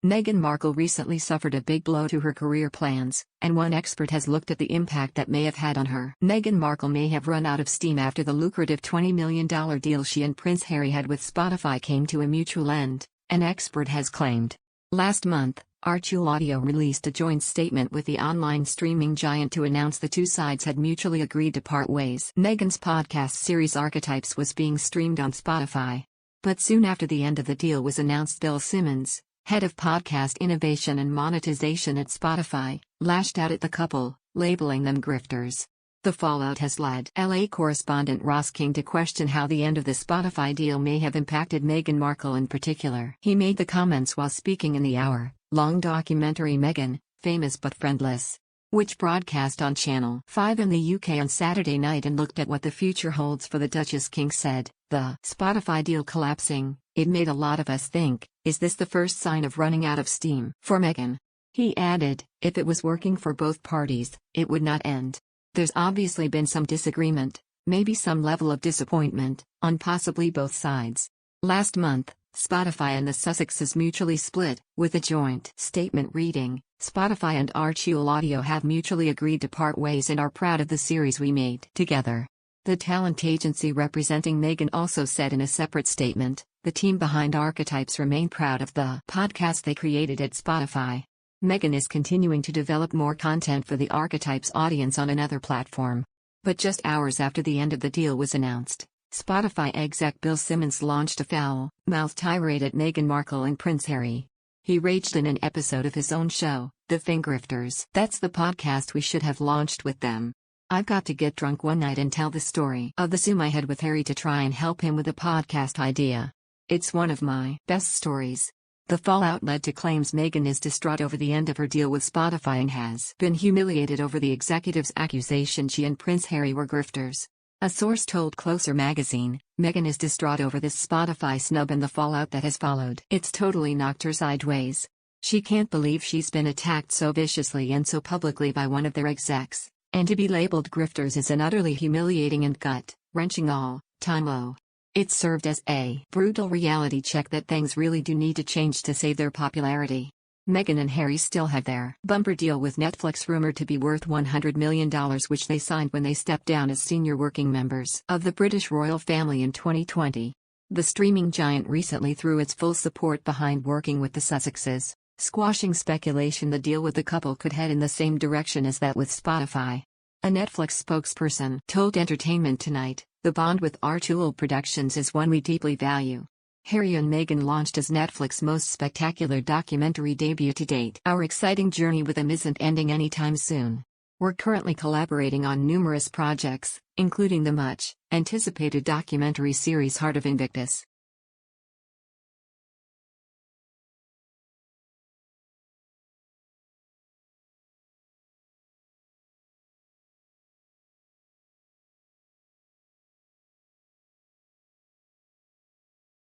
Meghan Markle recently suffered a big blow to her career plans, and one expert has looked at the impact that may have had on her. Meghan Markle may have run out of steam after the lucrative $20 million deal she and Prince Harry had with Spotify came to a mutual end, an expert has claimed. Last month, Archul Audio released a joint statement with the online streaming giant to announce the two sides had mutually agreed to part ways. Meghan's podcast series Archetypes was being streamed on Spotify. But soon after the end of the deal was announced, Bill Simmons, head of podcast innovation and monetization at Spotify, lashed out at the couple, labeling them grifters. The fallout has led LA correspondent Ross King to question how the end of the Spotify deal may have impacted Meghan Markle in particular. He made the comments while speaking in the hour-long documentary Meghan, Famous but Friendless, which broadcast on Channel 5 in the UK on Saturday night and looked at what the future holds for the Duchess. King said, "The Spotify deal collapsing, it made a lot of us think, is this the first sign of running out of steam for Meghan?" He added, "If it was working for both parties, it would not end. There's obviously been some disagreement, maybe some level of disappointment, on possibly both sides." Last month, Spotify and the Sussexes mutually split, with a joint statement reading, "Spotify and Archul Audio have mutually agreed to part ways and are proud of the series we made together." The talent agency representing Meghan also said in a separate statement, "The team behind Archetypes remain proud of the podcast they created at Spotify." Meghan is continuing to develop more content for the Archetypes audience on another platform. But just hours after the end of the deal was announced, Spotify exec Bill Simmons launched a foul-mouthed tirade at Meghan Markle and Prince Harry. He raged in an episode of his own show, The Fingrifters. "That's the podcast we should have launched with them. I've got to get drunk one night and tell the story of the Zoom I had with Harry to try and help him with a podcast idea. It's one of my best stories." The fallout led to claims Meghan is distraught over the end of her deal with Spotify and has been humiliated over the executive's accusation she and Prince Harry were grifters. A source told Closer magazine, "Meghan is distraught over this Spotify snub and the fallout that has followed. It's totally knocked her sideways. She can't believe she's been attacked so viciously and so publicly by one of their execs, and to be labeled grifters is an utterly humiliating and gut-wrenching all-time low. It served as a brutal reality check that things really do need to change to save their popularity." Meghan and Harry still have their bumper deal with Netflix rumored to be worth $100 million, which they signed when they stepped down as senior working members of the British royal family in 2020. The streaming giant recently threw its full support behind working with the Sussexes, squashing speculation the deal with the couple could head in the same direction as that with Spotify. A Netflix spokesperson told Entertainment Tonight, "The bond with Archul Productions is one we deeply value. Harry and Meghan launched as Netflix's most spectacular documentary debut to date. Our exciting journey with them isn't ending anytime soon. We're currently collaborating on numerous projects, including the much-anticipated documentary series Heart of Invictus."